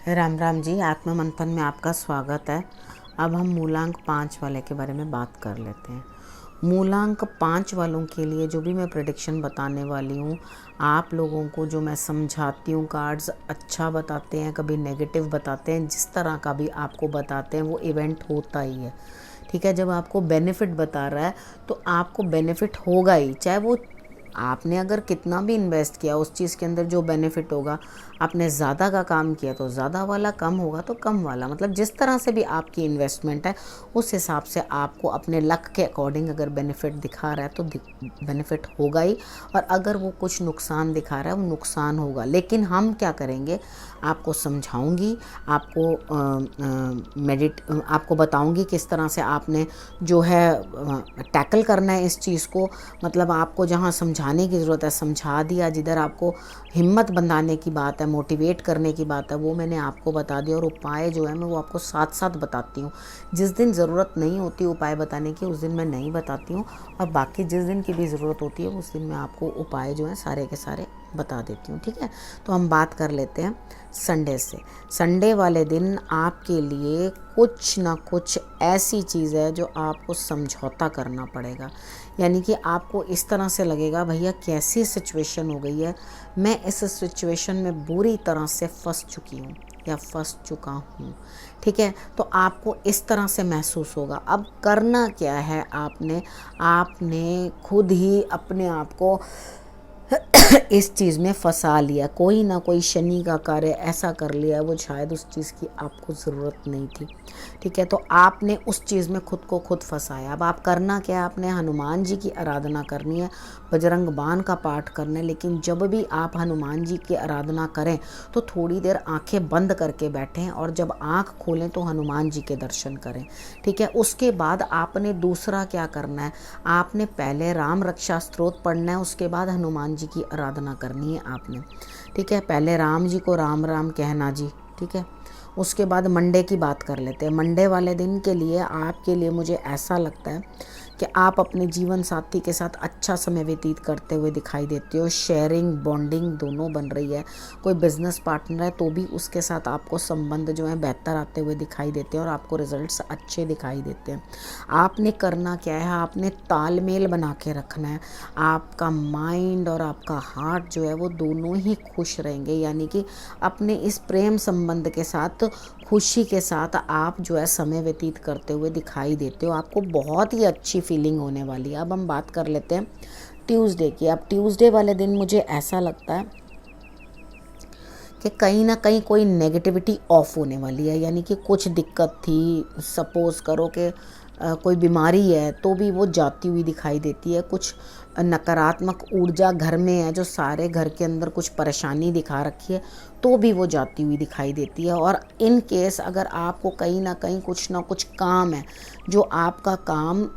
राम राम जी, आत्म मंथन में आपका स्वागत है। अब हम मूलांक 5 वाले के बारे में बात कर लेते हैं। मूलांक 5 वालों के लिए जो भी मैं प्रेडिक्शन बताने वाली हूँ, आप लोगों को जो मैं समझाती हूँ, कार्ड्स अच्छा बताते हैं, कभी नेगेटिव बताते हैं, जिस तरह का भी आपको बताते हैं वो इवेंट होता ही है। ठीक है, जब आपको बेनिफिट बता रहा है तो आपको बेनिफिट होगा ही, चाहे वो आपने अगर कितना भी इन्वेस्ट किया उस चीज़ के अंदर जो बेनिफिट होगा। आपने ज़्यादा का काम किया तो ज़्यादा वाला, कम होगा तो कम वाला, मतलब जिस तरह से भी आपकी इन्वेस्टमेंट है उस हिसाब से आपको अपने लक के अकॉर्डिंग अगर बेनिफिट दिखा रहा है तो बेनिफिट होगा ही, और अगर वो कुछ नुकसान दिखा रहा है वो नुकसान होगा। लेकिन हम क्या करेंगे, आपको समझाऊंगी, आपको बताऊंगी किस तरह से आपने जो है टैकल करना है इस चीज़ को। मतलब आपको जहाँ समझाने की ज़रूरत है समझा दिया, जिधर आपको हिम्मत बंधाने की बात है, मोटिवेट करने की बात है, वो मैंने आपको बता दिया। और उपाय जो है मैं वो आपको साथ साथ बताती हूँ। जिस दिन ज़रूरत नहीं होती उपाय बताने की उस दिन मैं नहीं बताती हूँ, और बाकी जिस दिन की भी ज़रूरत होती है उस दिन मैं आपको उपाय जो हैं सारे के सारे बता देती हूँ। ठीक है, तो हम बात कर लेते हैं संडे से। संडे वाले दिन आपके लिए कुछ ना कुछ ऐसी चीज़ है जो आपको समझौता करना पड़ेगा। यानी कि आपको इस तरह से लगेगा, भैया कैसी सिचुएशन हो गई है, मैं इस सिचुएशन में बुरी तरह से फंस चुकी हूँ या फंस चुका हूँ। ठीक है, तो आपको इस तरह से महसूस होगा। अब करना क्या है, आपने खुद ही अपने आप को इस चीज़ में फंसा लिया। कोई ना कोई शनि का कार्य ऐसा कर लिया, वो शायद उस चीज़ की आपको ज़रूरत नहीं थी। ठीक है, तो आपने उस चीज़ में खुद को खुद फंसाया। अब आप करना क्या है, आपने हनुमान जी की आराधना करनी है, बजरंग बाण का पाठ करना है। लेकिन जब भी आप हनुमान जी की आराधना करें तो थोड़ी देर आंखें बंद करके बैठें, और जब आंख खोलें तो हनुमान जी के दर्शन करें। ठीक है, उसके बाद आपने दूसरा क्या करना है, आपने पहले राम रक्षा स्तोत्र पढ़ना है, उसके बाद हनुमान जी की आराधना करनी है आपने। ठीक है, पहले राम जी को राम राम कहना जी। ठीक है, उसके बाद मंडे की बात कर लेते हैं। मंडे वाले दिन के लिए आपके लिए मुझे ऐसा लगता है कि आप अपने जीवन साथी के साथ अच्छा समय व्यतीत करते हुए दिखाई देते हो। शेयरिंग बॉन्डिंग दोनों बन रही है। कोई बिजनेस पार्टनर है तो भी उसके साथ आपको संबंध जो है बेहतर आते हुए दिखाई देते हैं और आपको रिजल्ट्स अच्छे दिखाई देते हैं। आपने करना क्या है, आपने तालमेल बना के रखना है। आपका माइंड और आपका हार्ट जो है वो दोनों ही खुश रहेंगे। यानी कि अपने इस प्रेम संबंध के साथ खुशी के साथ आप जो है समय व्यतीत करते हुए दिखाई देते हो। आपको बहुत ही अच्छी फीलिंग होने वाली है। अब हम बात कर लेते हैं ट्यूसडे की। अब ट्यूसडे वाले दिन मुझे ऐसा लगता है कि कहीं ना कहीं कोई नेगेटिविटी ऑफ होने वाली है। यानी कि कुछ दिक्कत थी, सपोज़ करो कि कोई बीमारी है तो भी वो जाती हुई दिखाई देती है। कुछ नकारात्मक ऊर्जा घर में है जो सारे घर के अंदर कुछ परेशानी दिखा रखी है, तो भी वो जाती हुई दिखाई देती है। और इन केस अगर आपको कहीं ना कहीं कुछ ना कुछ काम है जो आपका काम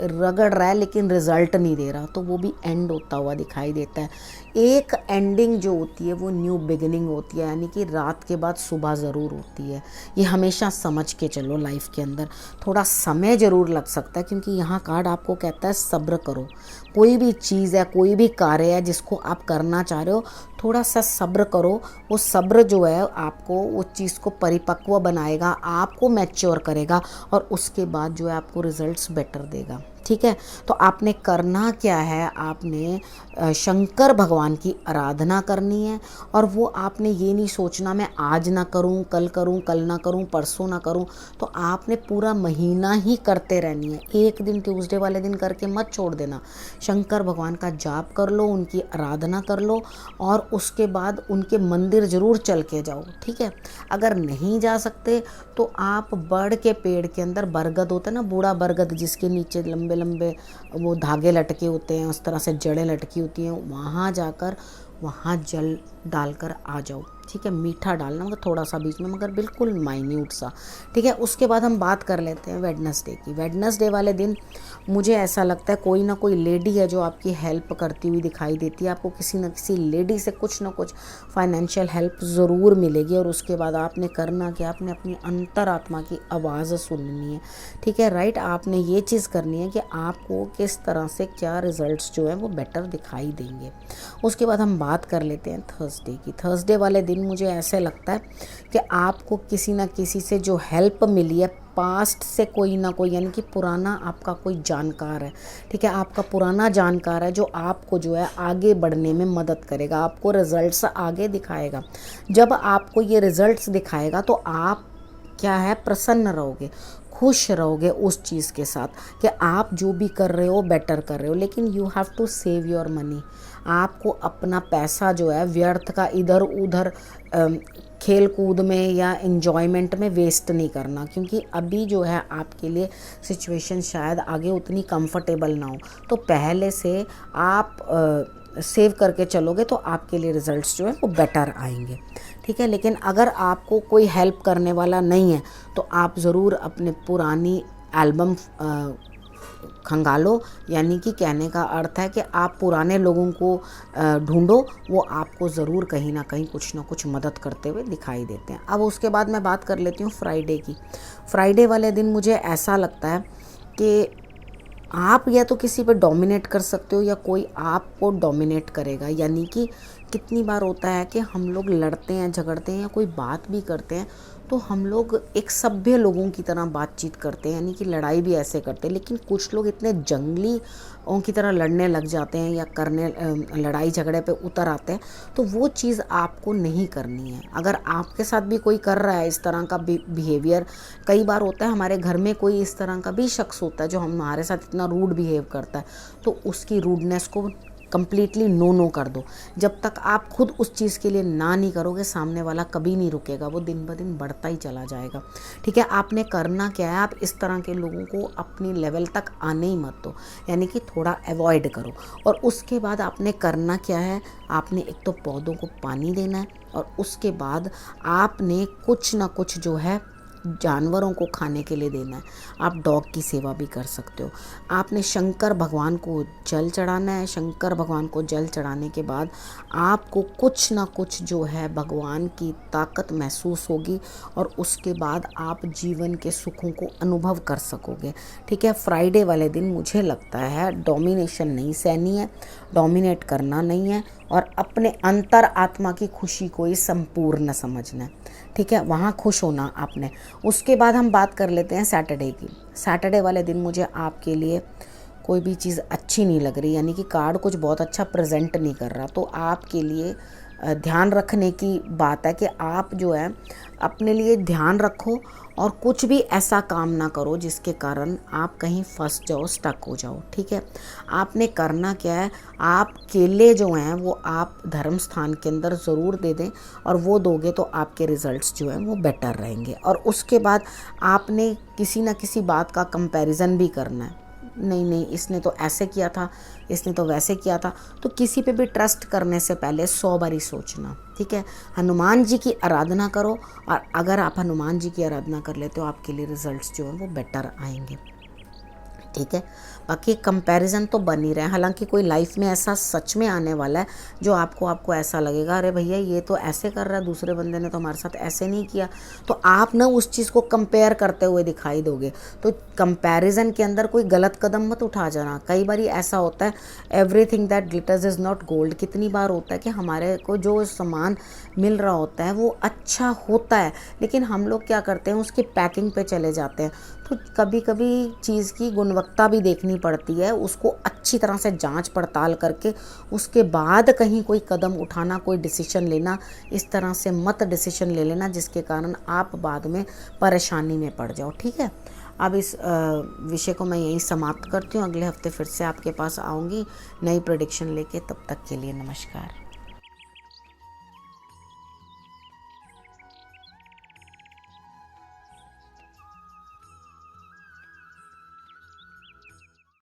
रगड़ रहा है लेकिन रिजल्ट नहीं दे रहा, तो वो भी एंड होता हुआ दिखाई देता है। एक एंडिंग जो होती है वो न्यू बिगिनिंग होती है। यानी कि रात के बाद सुबह ज़रूर होती है। ये हमेशा समझ के चलो। लाइफ के अंदर थोड़ा समय ज़रूर लग सकता है, क्योंकि यहाँ कार्ड आपको कहता है सब्र करो। कोई भी चीज़ है, कोई भी कार्य है जिसको आप करना चाह रहे हो, थोड़ा सा सब्र करो। वो सब्र जो है आपको वो चीज़ को परिपक्व बनाएगा, आपको मैच्योर करेगा, और उसके बाद जो है आपको रिजल्ट्स बेटर देगा। ठीक है, तो आपने करना क्या है, आपने शंकर भगवान की आराधना करनी है। और वो आपने ये नहीं सोचना मैं आज ना करूं, कल ना करूं, परसों ना करूं। तो आपने पूरा महीना ही करते रहनी है। एक दिन ट्यूसडे वाले दिन करके मत छोड़ देना। शंकर भगवान का जाप कर लो, उनकी आराधना कर लो, और उसके बाद उनके मंदिर ज़रूर चल के जाओ। ठीक है, अगर नहीं जा सकते तो आप बड़ के पेड़ के अंदर, बरगद होता है ना, बूढ़ा बरगद जिसके नीचे लंबे लंबे वो धागे लटके होते हैं, उस तरह से जड़ें लटकी होती हैं, वहाँ जाकर वहाँ जल डालकर आ जाओ। ठीक है, मीठा डालना, मगर थोड़ा सा बीच में, मगर बिल्कुल माइन्यूट सा। ठीक है, उसके बाद हम बात कर लेते हैं वेडनेसडे की। वेडनेसडे वाले दिन मुझे ऐसा लगता है कोई ना कोई लेडी है जो आपकी हेल्प करती हुई दिखाई देती है। आपको किसी न किसी लेडी से कुछ ना कुछ फाइनेंशियल हेल्प ज़रूर मिलेगी। और उसके बाद आपने करना क्या, आपने अपनी अंतरात्मा की आवाज़ सुननी है। ठीक है, राइट, आपने ये चीज़ करनी है कि आपको किस तरह से क्या रिजल्ट्स जो है वो बेटर दिखाई देंगे। उसके बाद हम बात कर लेते हैं थर्सडे की। थर्सडे वाले दिन दिन मुझे ऐसे लगता है कि आपको किसी न किसी से जो हेल्प मिली है पास्ट से, कोई ना कोई, यानी कि पुराना आपका कोई जानकार है, ठीक है, आपका पुराना जानकार है जो आपको जो है आगे बढ़ने में मदद करेगा, आपको रिजल्ट्स आगे दिखाएगा। जब आपको ये रिजल्ट्स दिखाएगा तो आप क्या है, प्रसन्न रहोगे, खुश रहोगे उस चीज़ के साथ कि आप जो भी कर रहे हो बेटर कर रहे हो। लेकिन you have to save your money. आपको अपना पैसा जो है व्यर्थ का इधर उधर खेल कूद में या एन्जॉयमेंट में वेस्ट नहीं करना, क्योंकि अभी जो है आपके लिए सिचुएशन शायद आगे उतनी कंफर्टेबल ना हो। तो पहले से आप सेव करके चलोगे तो आपके लिए रिजल्ट्स जो है वो बेटर आएंगे, ठीक है। लेकिन अगर आपको कोई हेल्प करने वाला नहीं है तो आप ज़रूर अपने पुरानी एल्बम खंगालो, यानी कि कहने का अर्थ है कि आप पुराने लोगों को ढूंढो, वो आपको ज़रूर कहीं ना कहीं कुछ ना कुछ मदद करते हुए दिखाई देते हैं। अब उसके बाद मैं बात कर लेती हूँ फ्राइडे की। फ्राइडे वाले दिन मुझे ऐसा लगता है कि आप या तो किसी पे डोमिनेट कर सकते हो या कोई आपको डोमिनेट करेगा। यानी कि कितनी बार होता है कि हम लोग लड़ते हैं, झगड़ते हैं या कोई बात भी करते हैं तो हम लोग एक सभ्य लोगों की तरह बातचीत करते हैं, यानी कि लड़ाई भी ऐसे करते हैं। लेकिन कुछ लोग इतने जंगलियों की तरह लड़ने लग जाते हैं या लड़ाई झगड़े पे उतर आते हैं, तो वो चीज़ आपको नहीं करनी है। अगर आपके साथ भी कोई कर रहा है इस तरह का बिहेवियर, कई बार होता है हमारे घर में कोई इस तरह का भी शख्स होता है जो हमारे साथ इतना रूड बिहेव करता है, तो उसकी रूडनेस को कंप्लीटली नो कर दो। जब तक आप खुद उस चीज़ के लिए ना नहीं करोगे, सामने वाला कभी नहीं रुकेगा, वो दिन ब दिन बढ़ता ही चला जाएगा, ठीक है। आपने करना क्या है, आप इस तरह के लोगों को अपनी लेवल तक आने ही मत दो, यानी कि थोड़ा अवॉइड करो। और उसके बाद आपने करना क्या है, आपने एक तो पौधों को पानी देना है और उसके बाद आपने कुछ ना कुछ जो है जानवरों को खाने के लिए देना है। आप डॉग की सेवा भी कर सकते हो। आपने शंकर भगवान को जल चढ़ाना है। शंकर भगवान को जल चढ़ाने के बाद आपको कुछ ना कुछ जो है भगवान की ताकत महसूस होगी और उसके बाद आप जीवन के सुखों को अनुभव कर सकोगे, ठीक है। फ्राइडे वाले दिन मुझे लगता है डोमिनेशन नहीं सहनी है, डोमिनेट करना नहीं है और अपने अंतर आत्मा की खुशी को ही संपूर्ण समझना है, ठीक है, वहाँ खुश होना आपने। उसके बाद हम बात कर लेते हैं सैटरडे की। सैटरडे वाले दिन मुझे आपके लिए कोई भी चीज़ अच्छी नहीं लग रही, यानी कि कार्ड कुछ बहुत अच्छा प्रेजेंट नहीं कर रहा। तो आपके लिए ध्यान रखने की बात है कि आप जो है अपने लिए ध्यान रखो और कुछ भी ऐसा काम ना करो जिसके कारण आप कहीं फंस जाओ, स्टक हो जाओ, ठीक है। आपने करना क्या है, आप केले जो हैं वो आप धर्म स्थान के अंदर ज़रूर दे दें और वो दोगे तो आपके रिज़ल्ट्स जो हैं वो बेटर रहेंगे। और उसके बाद आपने किसी ना किसी बात का कंपैरिजन भी करना है। नहीं, इसने तो ऐसे किया था, इसने तो वैसे किया था। तो किसी पे भी ट्रस्ट करने से पहले 100 बारी सोचना, ठीक है। हनुमान जी की आराधना करो और अगर आप हनुमान जी की आराधना कर लेते हो आपके लिए रिजल्ट्स जो हैं वो बेटर आएंगे, ठीक है। बाकी कंपैरिजन तो बन ही रहे हैं। हालांकि कोई लाइफ में ऐसा सच में आने वाला है जो आपको ऐसा लगेगा अरे भैया ये तो ऐसे कर रहा है, दूसरे बंदे ने तो हमारे साथ ऐसे नहीं किया, तो आप ना उस चीज़ को कंपेयर करते हुए दिखाई दोगे। तो कंपैरिजन के अंदर कोई गलत कदम मत उठा जाना। कई बार ऐसा होता है everything that glitters is not gold. कितनी बार होता है कि हमारे को जो सामान मिल रहा होता है वो अच्छा होता है, लेकिन हम लोग क्या करते हैं उसकी पैकिंग पे चले जाते हैं। तो कभी कभी चीज़ की गुणवत्ता भी देखनी पड़ती है, उसको अच्छी तरह से जांच पड़ताल करके उसके बाद कहीं कोई कदम उठाना, कोई डिसीजन लेना। इस तरह से मत डिसीजन ले लेना जिसके कारण आप बाद में परेशानी में पड़ जाओ, ठीक है। अब इस विषय को मैं यहीं समाप्त करती हूँ। अगले हफ्ते फिर से आपके पास आऊँगी नई प्रेडिक्शन लेके। तब तक के लिए नमस्कार।